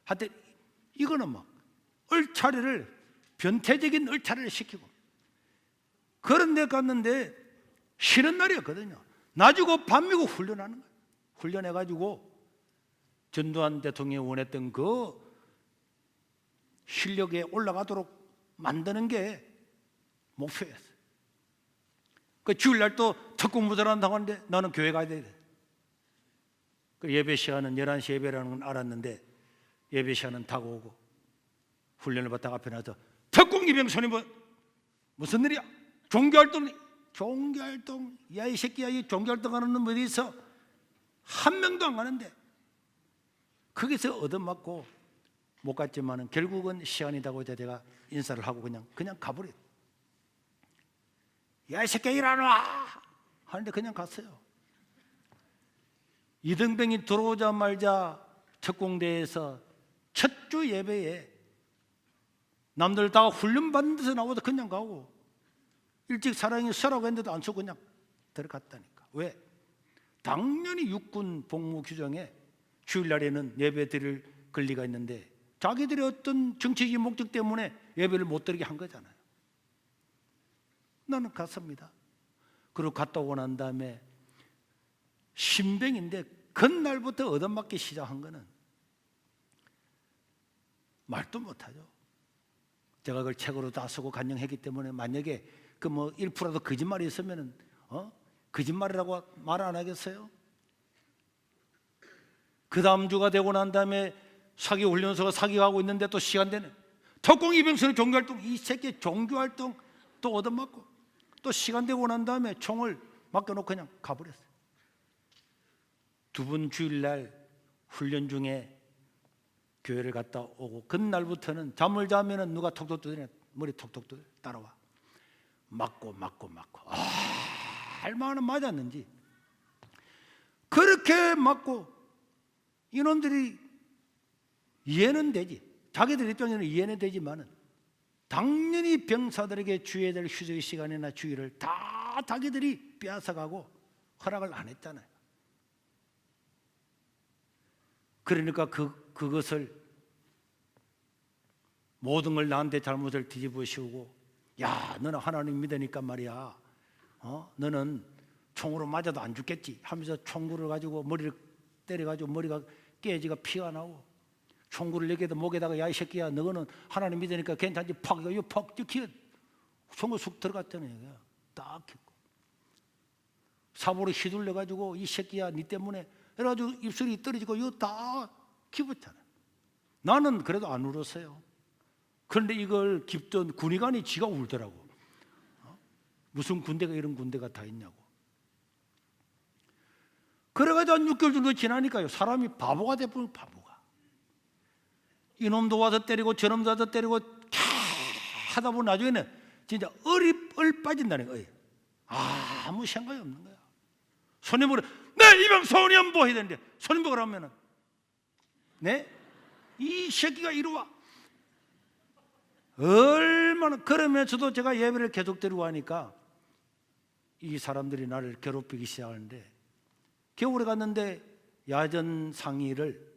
하여튼 이거는 막 얼차례를, 변태적인 얼차례를 시키고, 그런 데 갔는데 쉬는 날이었거든요. 낮이고 밤이고 훈련하는 거예요. 훈련해가지고 전두환 대통령이 원했던 그 실력에 올라가도록 만드는 게 목표였어요. 그 주일날 또 특공부대를 한다고 하는데 나는 교회 가야 돼. 그 예배 시간은 11시 예배라는 건 알았는데 예배 시간은 다가오고 훈련을 받다가 앞에 나서 특공이병 손님 무슨 일이야? 종교활동, 야 이 새끼야, 이 종교활동 하는 놈 어디 있어? 한 명도 안 가는데 거기서 얻어맞고 못 갔지만은 결국은 시간이다고 해서 제가 인사를 하고 그냥 가버렸어요. 야 이 새끼야 일어나 하는데 그냥 갔어요. 이등병이 들어오자마자 특공대에서 첫 주 예배에 남들 다 훈련받는 데서 나와서 그냥 가고, 일찍 사랑이 서라고 했는데도 안 쓰고 그냥 들어갔다니까. 왜? 당연히 육군 복무 규정에 주일날에는 예배 드릴 권리가 있는데 자기들의 어떤 정치적인 목적 때문에 예배를 못 드리게 한 거잖아요. 나는 갔습니다. 그리고 갔다 오고 난 다음에 신병인데 그날부터 얻어맞기 시작한 거는 말도 못하죠. 제가 그걸 책으로 다 쓰고 간증했기 때문에 만약에 그 뭐 1%라도 거짓말이 있으면은 거짓말이라고 말 안 하겠어요? 그 다음 주가 되고 난 다음에 사기 훈련소가 사기하고 있는데 또 시간 되네. 특공 이병선의 종교활동, 이 새끼 종교활동 또 얻어맞고 또 시간 되고 난 다음에 총을 맡겨놓고 그냥 가버렸어요. 두 번 주일날 훈련 중에 교회를 갔다 오고 그날부터는 잠을 자면은 누가 톡톡 두드려 머리 톡톡 두드려 따라와 맞고 얼마나 맞았는지. 그렇게 맞고 이놈들이 이해는 되지, 자기들 입장에는 이해는 되지만은 당연히 병사들에게 주의해야 될 휴식 시간이나 주의를 다 자기들이 빼앗아가고 허락을 안 했잖아요. 그러니까 그것을 모든 걸 나한테 잘못을 뒤집어 씌우고, 야 너는 하나님 믿으니까 말이야, 너는 총으로 맞아도 안 죽겠지 하면서 총구를 가지고 머리를 때려가지고 머리가 깨지가 피가 나고, 총구를 내게도 목에다가 야 이 새끼야 너는 하나님 믿으니까 괜찮지 팍 이거 팍 찍히 총구 쑥 들어갔잖아요. 딱 했고 사보로 휘둘려가지고 이 새끼야 니 때문에 그래가지고 입술이 떨어지고 이거 다 기붙잖아요. 나는 그래도 안 울었어요. 그런데 이걸 깊던 군의관이 지가 울더라고. 무슨 군대가 이런 군대가 다 있냐고. 그래가지고 한 6개월 정도 지나니까요 사람이 바보가 돼버린 바보가. 이놈도 와서 때리고 저놈도 와서 때리고 하다 보면 나중에는 진짜 얼 빠진다는 거예요. 아무 생각이 없는 거야. 손님으로 네 이병 소년보 해야 되는데 손님보라 하면은 네? 이 새끼가 이리 와. 얼마나. 그러면서도 제가 예배를 계속 드리고 하니까 이 사람들이 나를 괴롭히기 시작하는데, 겨울에 갔는데 야전 상의를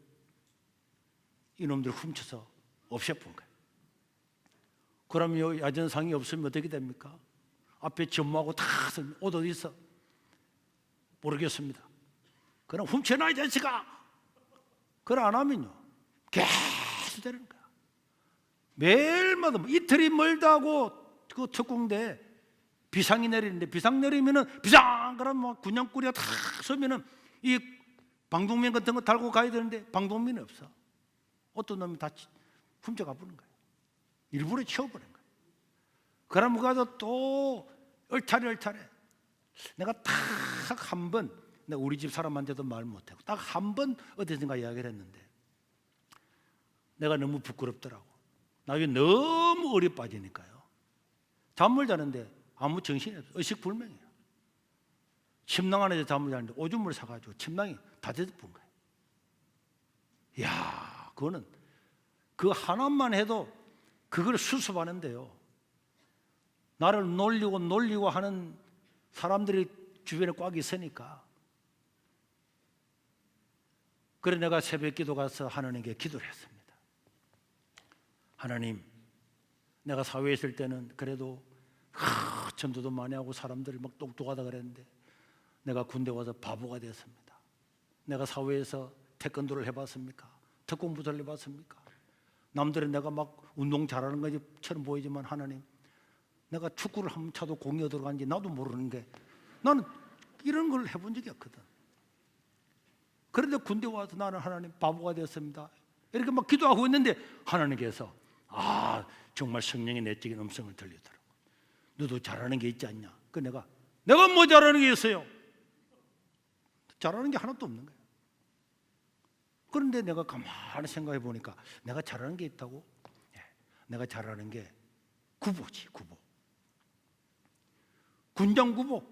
이놈들 훔쳐서 없애본 거예요. 그러면 야전 상의 없으면 어떻게 됩니까? 앞에 전무하고 다 옷 어디 있어? 모르겠습니다. 그럼 훔쳐놔 이 자식아. 그걸 안 하면요 계속 되는 거야. 매일마다 이틀이 멀다 하고 그 특공대 비상이 내리는데, 비상 내리면은 비상 그러면 막 군량꾸리가 다 서면은 이 방독면 같은 거 달고 가야 되는데 방독면이 없어. 어떤 놈이 다 훔쳐가 보는 거야. 일부러 치워버린 거야. 그러면 가서 또 얼차례 내가 딱 한 번, 내가 우리 집 사람한테도 말 못하고 딱 한 번 어디선가 이야기를 했는데 내가 너무 부끄럽더라고. 나중에 너무 어려 빠지니까요. 잠을 자는데 아무 정신이 없어. 의식불명이에요. 침낭 안에서 잠을 자는데 오줌을 사가지고 침낭이 다 뒤덮은 거예요. 이야, 그거는 그 하나만 해도 그걸 수습하는데요, 나를 놀리고 하는 사람들이 주변에 꽉 있으니까. 그래 내가 새벽 기도 가서 하나님께 기도를 했습니다. 하나님, 내가 사회에 있을 때는 그래도 전도도 많이 하고 사람들이 막 똑똑하다 그랬는데 내가 군대 와서 바보가 됐습니다. 내가 사회에서 태권도를 해봤습니까? 특공부를 해봤습니까? 남들은 내가 막 운동 잘하는 것처럼 보이지만 하나님, 내가 축구를 한 번 차도 공이 어디로 간지 나도 모르는 게, 나는 이런 걸 해본 적이 없거든. 그런데 군대 와서 나는 하나님 바보가 됐습니다 이렇게 막 기도하고 있는데 하나님께서 정말 성령의 내적인 음성을 들리더라고. 너도 잘하는 게 있지 않냐? 그 내가 뭐 잘하는 게 있어요? 잘하는 게 하나도 없는 거예요. 그런데 내가 가만히 생각해 보니까 내가 잘하는 게 있다고? 내가 잘하는 게 구보지, 구보. 군장 구보.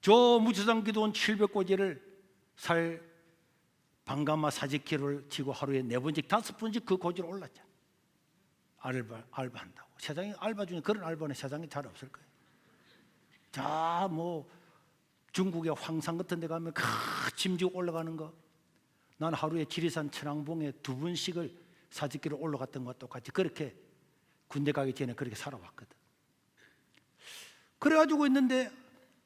저 무주상 기도원 700고지를 살 방가마 40km를 지고 하루에 4번씩 5번씩 그 고지로 올랐잖아. 알바한다고. 세상에 알바 중에 그런 알바는 세상에 잘 없을 거예요. 자, 뭐 중국의 황산 같은 데 가면 짐 지고 올라가는 거, 난 하루에 지리산 천왕봉에 2번씩을 40km 올라갔던 것과 똑같이 그렇게 군대 가기 전에 그렇게 살아왔거든. 그래가지고 있는데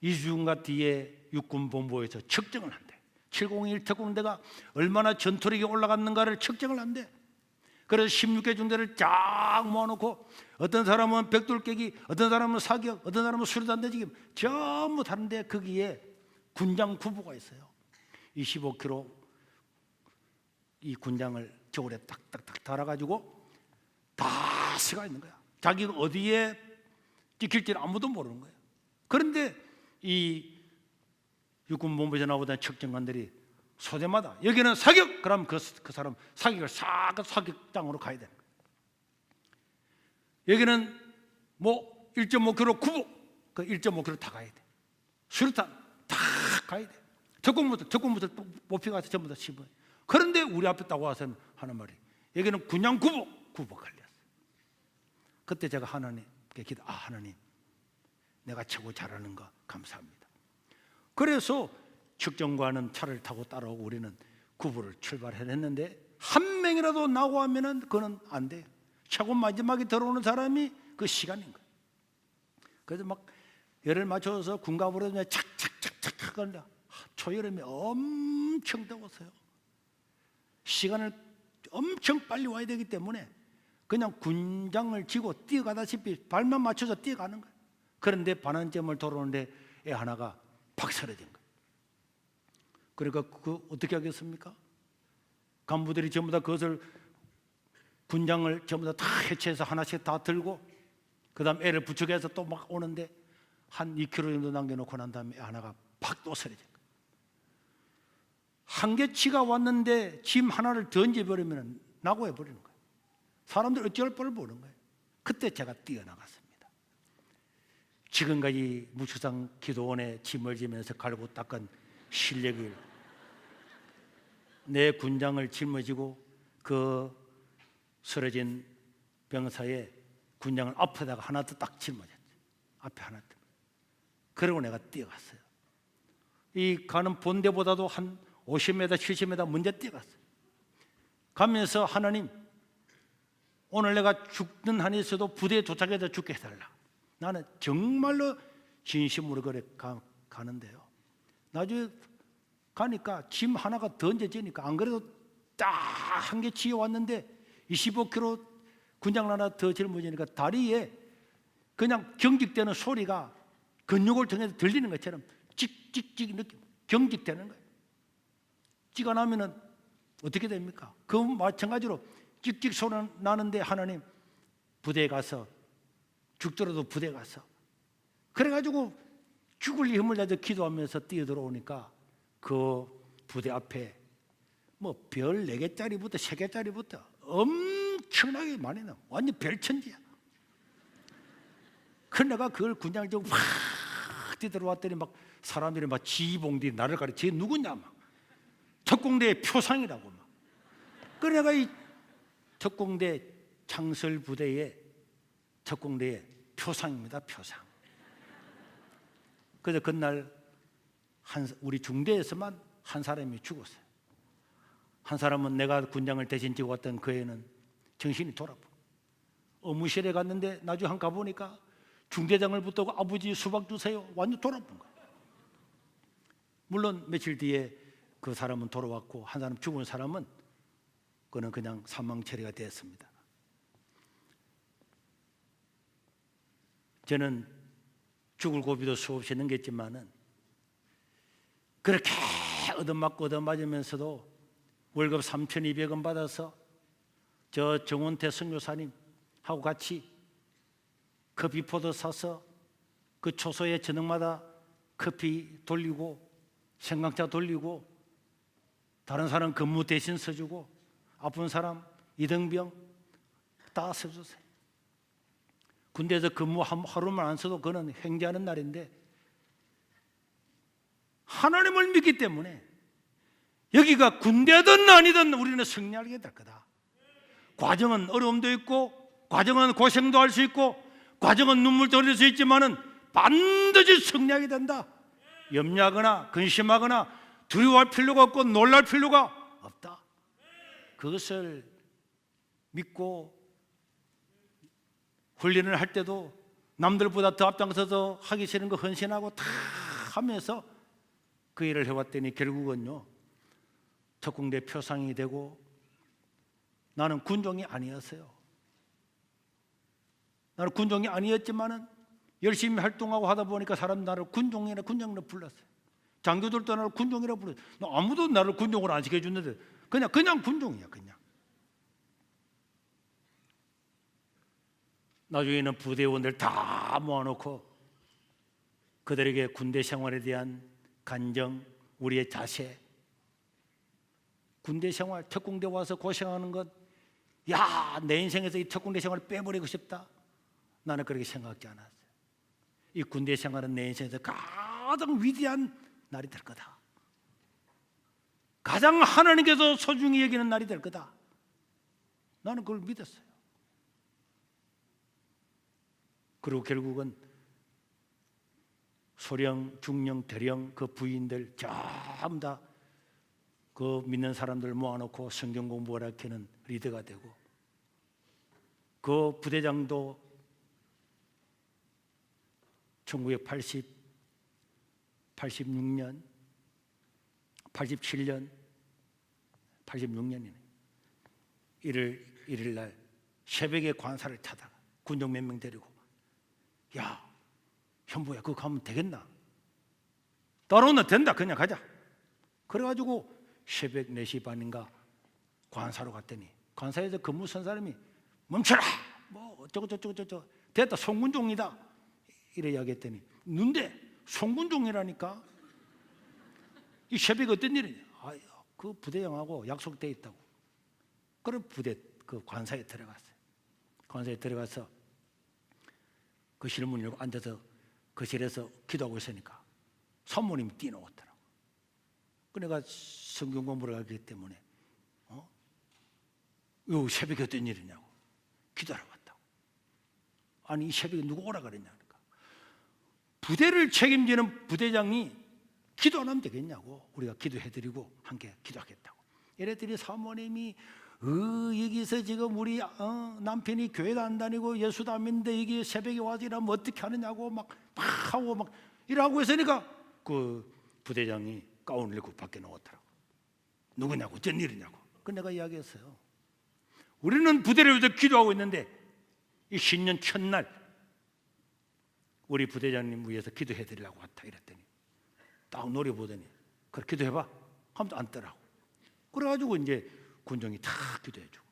2주인가 뒤에 육군본부에서 측정을 한대. 701 특공대가 얼마나 전투력이 올라갔는가를 측정을 한대. 그래서 16개 중대를 쫙 모아놓고 어떤 사람은 벽돌깨기, 어떤 사람은 사격, 어떤 사람은 수류탄 던지기 전부 다른데 거기에 군장 구보가 있어요. 25kg 이 군장을 저울에 딱딱딱 달아가지고 다 쓰가 있는 거야. 자기가 어디에 찍힐지는 아무도 모르는 거예요. 그런데 이 육군본부에서 나오던 측정관들이 소대마다 여기는 사격! 그러면 그 사람 사격을 싹 사격장으로 가야 되는 거예요. 여기는 뭐 1.5km 구보, 그 1.5km 다 가야 돼. 수류탄 다 가야 돼. 특공부터 뽑히 가서 전부 다 씹어요. 그런데 우리 앞에 딱 와서는 하는 말이, 여기는 군장 구보 걸렸어. 그때 제가 하나님께 기도, 하나님, 내가 최고 잘하는 거 감사합니다. 그래서 측정관은 차를 타고 따라오고 우리는 구보를 출발했는데 한 명이라도 나고 하면은 그거는 안 돼요. 최고 마지막에 들어오는 사람이 그 시간인 거예요. 그래서 막 열을 맞춰서 군갑으로 착착착착 걸려. 초여름에 엄청 더웠어요. 시간을 엄청 빨리 와야 되기 때문에 그냥 군장을 쥐고 뛰어가다시피 발만 맞춰서 뛰어가는 거예요. 그런데 반환점을 돌아오는데 애 하나가 팍 쓰러진 거예요. 그러니까 그 어떻게 하겠습니까? 간부들이 전부 다 그것을 군장을 전부 다 해체해서 하나씩 다 들고 그 다음 애를 부축해서 또 막 오는데 한 2km 정도 남겨놓고 난 다음에 애 하나가 팍 또 쓰러진 거예요. 한계치가 왔는데 짐 하나를 던져버리면 낙오해버리는 거예요. 사람들 어찌할 뻔을 보는 거예요. 그때 제가 뛰어나갔습니다. 지금까지 무추상 기도원에 짐을 지면서 갈고 닦은 실력을, 내 군장을 짊어지고 그 쓰러진 병사의 군장을 앞에다가 하나 더 딱 짊어졌죠. 앞에 하나 더. 그러고 내가 뛰어갔어요. 이 가는 본대보다도 한 50m, 70m 먼저 뛰어갔어요. 가면서 하나님, 오늘 내가 죽는 한이 있어도 부대에 도착해서 죽게 해달라. 나는 정말로 진심으로 그래 가는데요. 나중에 가니까 짐 하나가 던져지니까 안 그래도 딱 한 개 치여 왔는데 25kg 군장 하나 더 짊어지니까 다리에 그냥 경직되는 소리가 근육을 통해서 들리는 것처럼 찍찍찍 느낌, 경직되는 거예요. 찍어 나면은 어떻게 됩니까? 그 마찬가지로 찍찍 소리 나는데 하나님 부대에 가서 죽더라도 부대에 가서 그래가지고 죽을 힘을 다해서 기도하면서 뛰어들어오니까 그 부대 앞에 뭐 별 4개짜리부터 3개짜리부터 엄청나게 많이 나와. 완전 별천지야. 그래 내가 그걸 군장을 들고 확 뛰어들어왔더니 막 사람들이 막 지봉들이 나를 가리켜 쟤 누구냐 막 특공대의 표상이라고 막. 그래 내가 이 특공대 창설부대의 특공대의 표상입니다. 표상. 그래서 그날 우리 중대에서만 한 사람이 죽었어요. 한 사람은 내가 군장을 대신 지고 왔던 그 애는 정신이 돌아버려. 의무실에 갔는데 나중에 한 가보니까 중대장을 붙들고 아버지 수박 주세요. 완전 돌아본 거야. 물론 며칠 뒤에 그 사람은 돌아왔고 한 사람 죽은 사람은 그는 그냥 사망 처리가 되었습니다. 저는 죽을 고비도 수없이 넘겼지만은 그렇게 얻어맞고 얻어맞으면서도 월급 3,200원 받아서 저 정원태 선교사님하고 같이 커피포도 사서 그 초소에 저녁마다 커피 돌리고 생강차 돌리고 다른 사람 근무 대신 써주고 아픈 사람 이등병 다 써주세요. 군대에서 근무 하루만 안 써도 그는 횡재하는 날인데 하나님을 믿기 때문에 여기가 군대든 아니든 우리는 승리하게 될 거다. 과정은 어려움도 있고 과정은 고생도 할 수 있고 과정은 눈물도 흘릴 수 있지만은 반드시 승리하게 된다. 염려하거나 근심하거나 두려워할 필요가 없고 놀랄 필요가 없다. 그것을 믿고 훈련을 할 때도 남들보다 더 앞장서서 하기 싫은 거 헌신하고 다 하면서 그 일을 해왔더니 결국은요 특공대 표상이 되고 나는 군종이 아니었어요. 나는 군종이 아니었지만은 열심히 활동하고 하다 보니까 사람 나를 군종이라 군장으로 불렀어요. 장교들도 나를 군종이라 불렀어요. 아무도 나를 군종으로 안 시켜줬는데 그냥 군종이야 그냥. 나중에는 부대원들 다 모아놓고 그들에게 군대 생활에 대한 간정, 우리의 자세, 군대 생활, 특공대 와서 고생하는 것, 야, 내 인생에서 이 특공대 생활을 빼버리고 싶다. 나는 그렇게 생각하지 않았어요. 이 군대 생활은 내 인생에서 가장 위대한 날이 될 거다. 가장 하나님께서 소중히 여기는 날이 될 거다. 나는 그걸 믿었어요. 그리고 결국은 소령, 중령, 대령 그 부인들 전부 다 그 믿는 사람들 모아놓고 성경 공부를 하는 리더가 되고 그 부대장도 1986년, 87년, 86년이네. 일요일 날 새벽에 관사를 타다가 군종 몇 명 데리고 야, 현보야 그거 가면 되겠나? 따라오면 된다. 그냥 가자. 그래가지고 새벽 4시 반인가 관사로 갔더니 관사에서 근무 선 사람이 멈춰라! 뭐 어쩌고 저쩌고 됐다. 송군종이다. 이래 이야기했더니 눈대 송군종이라니까. 이 새벽에 어떤 일이냐? 그 부대장하고 약속돼 있다고. 그래 부대 그 관사에 들어갔어요. 관사에 들어가서 그 실문을 열고 앉아서 거실에서 기도하고 있으니까 사모님이 뛰어나왔더라고. 내가 성경 공부를 하기 때문에 요 새벽에 어떤 일이냐고 기도하러 왔다고. 아니 이 새벽에 누구 오라 그랬냐니까. 부대를 책임지는 부대장이 기도 안 하면 되겠냐고. 우리가 기도해드리고 함께 기도하겠다고. 이랬더니 사모님이 여기서 지금 우리 남편이 교회도 안 다니고 예수도 안 믿는데 여기 새벽에 와서 이러면 어떻게 하느냐고 막 하고 막 이러고 있으니까 그 부대장이 가운을 입고 밖에 나왔더라고. 누구냐고, 어쩐 일이냐고. 그 내가 이야기했어요. 우리는 부대를 위해서 기도하고 있는데 이 신년 첫날 우리 부대장님 위해서 기도해 드리려고 왔다 이랬더니 딱 노려보더니 그래 기도해봐 하면서 앉더라고. 그래가지고 이제 군종이 다 기도해주고,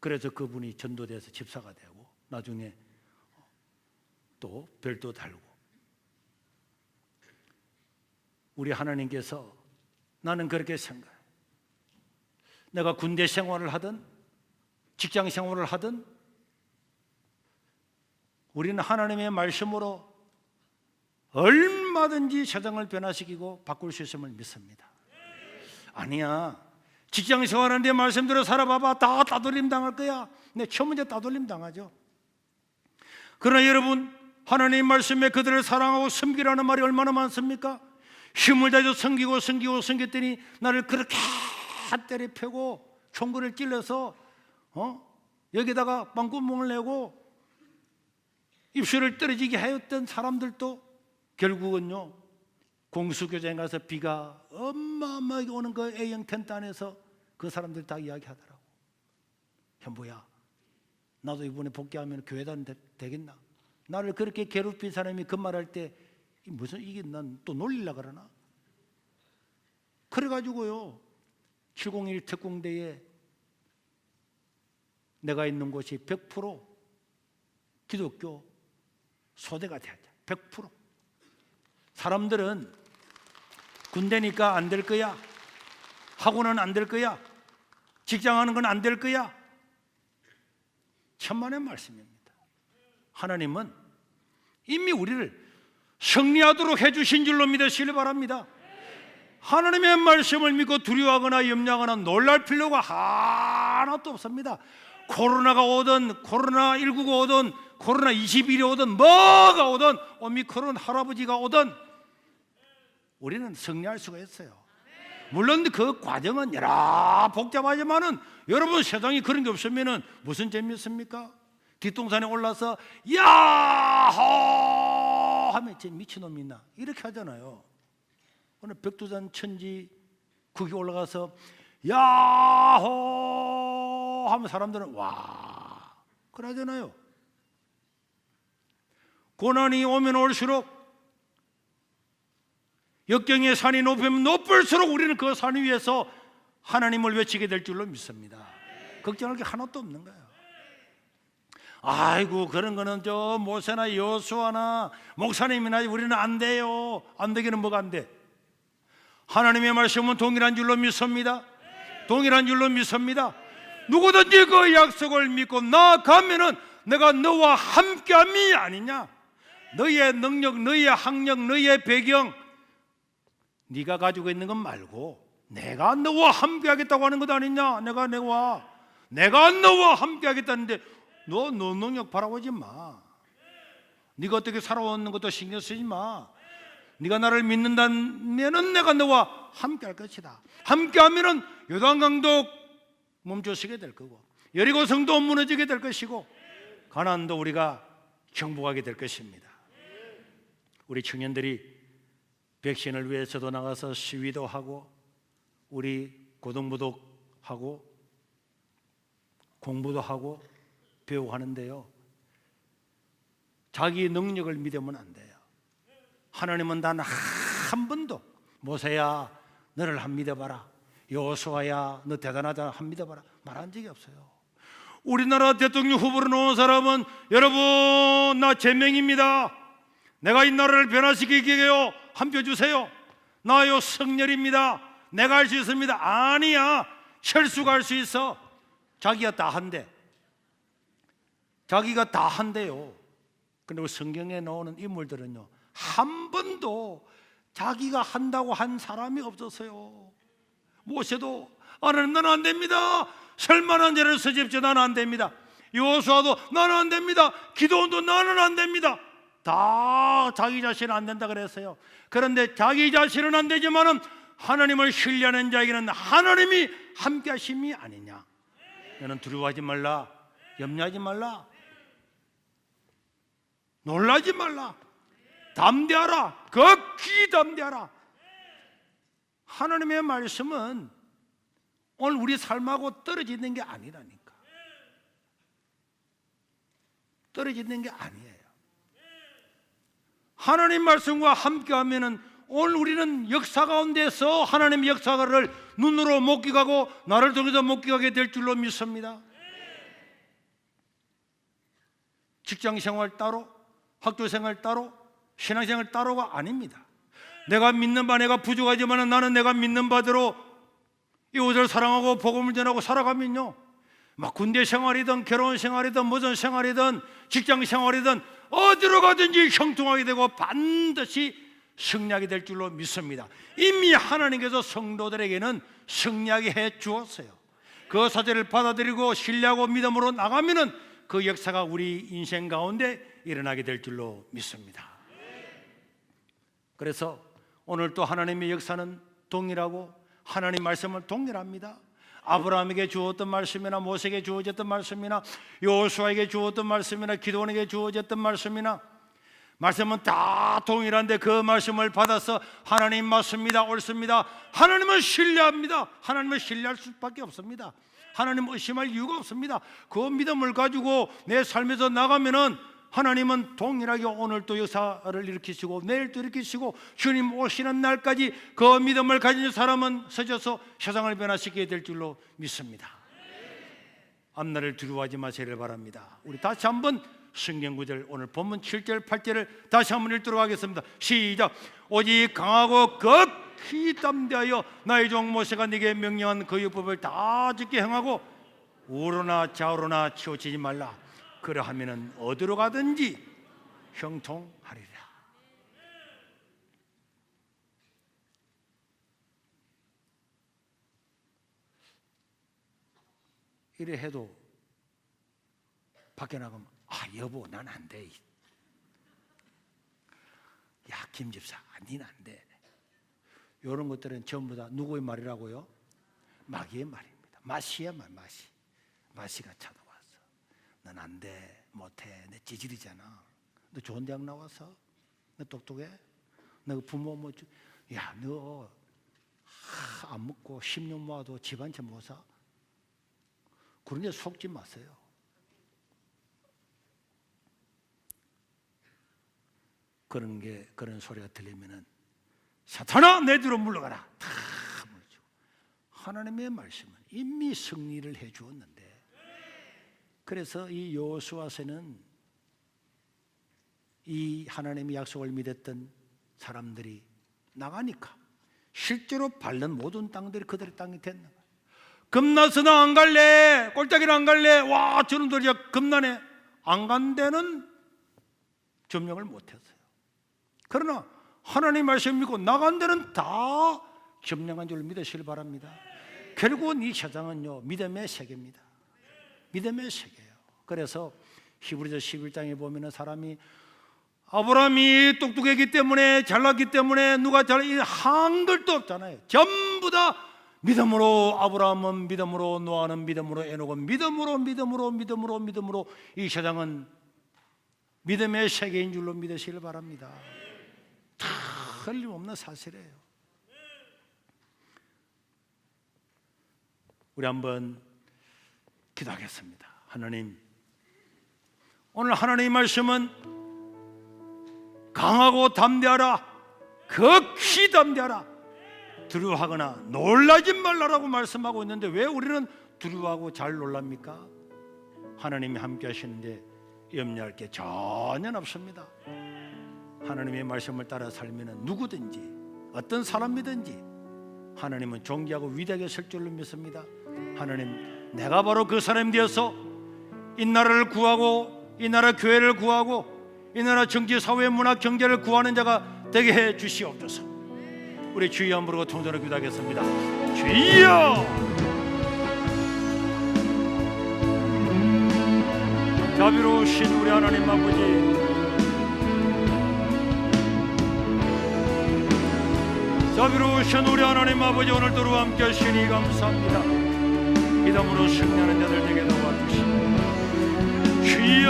그래서 그분이 전도돼서 집사가 되고 나중에 또 별도 달고. 우리 하나님께서, 나는 그렇게 생각해, 내가 군대 생활을 하든 직장 생활을 하든 우리는 하나님의 말씀으로 얼마든지 세상을 변화시키고 바꿀 수 있음을 믿습니다. 아니야, 직장 생활하는데 말씀대로 살아봐봐 다 따돌림 당할 거야. 네, 처음 먼저 따돌림 당하죠. 그러나 여러분, 하나님 말씀에 그들을 사랑하고 섬기라는 말이 얼마나 많습니까? 힘을 다해서 섬겼더니 나를 그렇게 때려 패고 총구를 찔러서 여기다가 빵구멍을 내고 입술을 떨어지게 하였던 사람들도 결국은요, 공수교장에 가서 비가 어마어마하게 오는 그 A형 텐트 안에서 그 사람들 다 이야기하더라고. 현보야, 나도 이번에 복귀하면 교회도 안 되겠나? 나를 그렇게 괴롭힌 사람이 그 말할 때 무슨 이게 난 또 놀리려고 그러나? 그래가지고요, 701 특공대에 내가 있는 곳이 100% 기독교 소대가 돼야 돼. 100%. 사람들은 군대니까 안 될 거야, 학원은 안 될 거야, 직장하는 건 안 될 거야. 천만의 말씀입니다. 하나님은 이미 우리를 승리하도록 해주신 줄로 믿으시길 바랍니다. 하나님의 말씀을 믿고 두려워하거나 염려하거나 놀랄 필요가 하나도 없습니다. 코로나가 오든 코로나19가 오든 코로나21이 오든 뭐가 오든 오미크론 할아버지가 오든 우리는 승리할 수가 있어요. 물론 그 과정은 여러 복잡하지만은 여러분, 세상에 그런 게 없으면은 무슨 재미있습니까? 뒷동산에 올라서 야호 하면 제 미친놈이 있나 이렇게 하잖아요. 오늘 백두산 천지 거기 올라가서 야호 하면 사람들은 와 그러잖아요. 고난이 오면 올수록, 역경의 산이 높으면 높을수록 우리는 그 산 위에서 하나님을 외치게 될 줄로 믿습니다. 걱정할 게 하나도 없는 거예요. 아이고 그런 거는 저 모세나 여호수아나 목사님이나 우리는 안 돼요. 안 되기는 뭐가 안 돼? 하나님의 말씀은 동일한 줄로 믿습니다. 동일한 줄로 믿습니다. 누구든지 그 약속을 믿고 나아가면은 내가 너와 함께함이 아니냐. 너의 능력, 너의 학력, 너의 배경, 네가 가지고 있는 것 말고 내가 너와 함께하겠다고 하는 것 아니냐. 내가 너와 함께하겠다는데 너 능력 바라보지 마. 네가 어떻게 살아오는 것도 신경 쓰지 마. 네가 나를 믿는다면은 내가 너와 함께할 것이다. 함께하면은 요단강도 멈춰서게 될 거고, 여리고성도 무너지게 될 것이고, 가나안도 우리가 정복하게 될 것입니다. 우리 청년들이 백신을 위해서도 나가서 시위도 하고, 우리 고등부도 하고, 공부도 하고 배우고 하는데요, 자기 능력을 믿으면 안 돼요. 하나님은 단 한 번도 모세야 너를 한 믿어봐라, 여호수아야 너 대단하다 한 믿어봐라 말한 적이 없어요. 우리나라 대통령 후보로 나온 사람은 여러분 나 제명입니다. 내가 이 나라를 변화시키게 해요. 한 표 주세요. 나요 성렬입니다. 내가 할 수 있습니다. 아니야, 철수가 할 수 있어. 자기가 다 한대. 자기가 다 한대요. 그런데 성경에 나오는 인물들은요, 한 번도 자기가 한다고 한 사람이 없었어요. 모세도 나는 안 됩니다. 설만한 죄를 서집지 나는 안 됩니다. 여호수아도 나는 안 됩니다. 기도원도 나는 안 됩니다. 다 자기 자신은 안 된다 그랬어요. 그런데 자기 자신은 안 되지만은 하나님을 신뢰하는 자에게는 하나님이 함께 하심이 아니냐. 너는 두려워하지 말라, 염려하지 말라, 놀라지 말라, 담대하라, 극히 담대하라. 하나님의 말씀은 오늘 우리 삶하고 떨어지는 게 아니라니까. 떨어지는 게 아니에요. 하나님 말씀과 함께하면은 오늘 우리는 역사 가운데서 하나님의 역사를 눈으로 목격하고 나를 통해서 목격하게 될 줄로 믿습니다. 직장생활 따로, 학교생활 따로, 신앙생활 따로가 아닙니다. 내가 믿는 바, 내가 부족하지만 나는 내가 믿는 바대로 이웃을 사랑하고 복음을 전하고 살아가면요, 막 군대 생활이든 결혼 생활이든 무슨 생활이든 직장 생활이든 어디로 가든지 형통하게 되고 반드시 승리하게 될 줄로 믿습니다. 이미 하나님께서 성도들에게는 승리하게 해 주었어요. 그 사실을 받아들이고 신뢰하고 믿음으로 나가면은 그 역사가 우리 인생 가운데 일어나게 될 줄로 믿습니다. 그래서 오늘 또 하나님의 역사는 동일하고 하나님 말씀은 동일합니다. 아브라함에게 주었던 말씀이나 모세에게 주어졌던 말씀이나 여호수아에게 주었던 말씀이나 기도원에게 주어졌던 말씀이나 말씀은 다 동일한데 그 말씀을 받아서 하나님 맞습니다, 옳습니다, 하나님을 신뢰합니다, 하나님을 신뢰할 수밖에 없습니다. 하나님 의심할 이유가 없습니다. 그 믿음을 가지고 내 삶에서 나가면은 하나님은 동일하게 오늘 또 역사를 일으키시고 내일 또 일으키시고 주님 오시는 날까지 그 믿음을 가진 사람은 서져서 세상을 변화시키게 될 줄로 믿습니다. 앞날을 두려워하지 마시기를 바랍니다. 우리 다시 한번 성경 구절 오늘 본문 7절 8절을 다시 한번 읽도록 하겠습니다. 시작. 오직 강하고 극히 담대하여 나의 종 모세가 네게 명령한 그 율법을 다 지켜 행하고 우로나 좌우로나 치우치지 말라. 그러하면은 어디로 가든지 형통하리라. 이래 해도 밖에 나가면 여보 난 안 돼. 야 김 집사 니는 안 돼. 이런 것들은 전부 다 누구의 말이라고요? 마귀의 말입니다. 마시야 말 마시가 쳐다왔어. 넌 안 돼, 못해, 내 찌질이잖아. 너 좋은 대학 나와서 너 똑똑해? 너 부모 너 안 먹고 10년 모아도 집 한 채 못 사? 그런 데 속지 마세요. 그런 소리가 들리면은 사탄아 내 뒤로 물러가라. 다 물죠. 하나님의 말씀은 이미 승리를 해 주었는데, 그래서 이 여호수아서는 이 하나님의 약속을 믿었던 사람들이 나가니까 실제로 밟는 모든 땅들이 그들의 땅이 됐는 거예요. 겁나서 나 안 갈래, 꼴짝이를 안 갈래, 와 저놈들이 겁나네, 안 간 데는 점령을 못했어요. 그러나 하나님 말씀 믿고 나간 데는 다 점령한 줄 믿으시길 바랍니다. 결국은 이 세상은요 믿음의 세계입니다. 믿음의 세계예요. 그래서 히브리서 11장에 보면은 사람이 아브라함이 똑똑했기 때문에 잘났기 때문에 누가 한글도 없잖아요. 전부 다 믿음으로 아브라함은 믿음으로, 노아는 믿음으로, 에녹은 믿음으로 이 세상은 믿음의 세계인 줄로 믿으시길 바랍니다. 다 틀림없는 사실이에요. 우리 한번 기도하겠습니다. 하나님, 오늘 하나님의 말씀은 강하고 담대하라, 극히 담대하라, 두려워하거나 놀라지 말라라고 말씀하고 있는데 왜 우리는 두려워하고 잘 놀랍니까? 하나님이 함께 하시는데 염려할 게 전혀 없습니다. 하나님의 말씀을 따라 살면 누구든지 어떤 사람이든지 하나님은 존귀하고 위대하게 설 줄로 믿습니다. 하나님, 내가 바로 그 사람이 되어서 이 나라를 구하고 이 나라 교회를 구하고 이 나라 정치, 사회, 문화, 경제를 구하는 자가 되게 해 주시옵소서. 우리 주여 한번 부르고 통전을 기도하겠습니다. 주여! 자비로우신 우리 하나님 아버지, 자비로우신 우리 하나님 아버지, 오늘도 우리와 함께 하시니 감사합니다. 이담으로 승리하는 자들 되게 도와주시고 주여,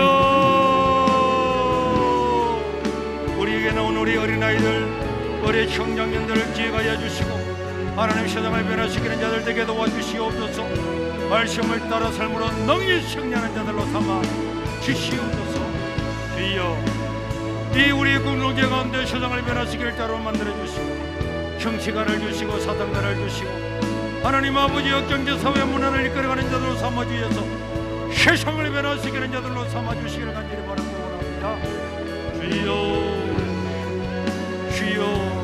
우리에게 나온 우리 어린아이들, 어린 청장년들을 기회하여 주시고 하나님 세상을 변화시키는 자들 되게 도와주시옵소서. 말씀을 따라 삶으로 능히 승리하는 자들로 삼아 주시옵소서. 주여, 이 우리 공동체 가운데 세상을 변화시킬 자로 만들어 주시고 정치가를 주시고 사단가를 주시고 하나님 아버지여 경제 사회 문화를 이끌어가는 자들로 삼아 주셔서 세상을 변화시키는 자들로 삼아 주시기를 간절히 바랍니다. 주여, 주여.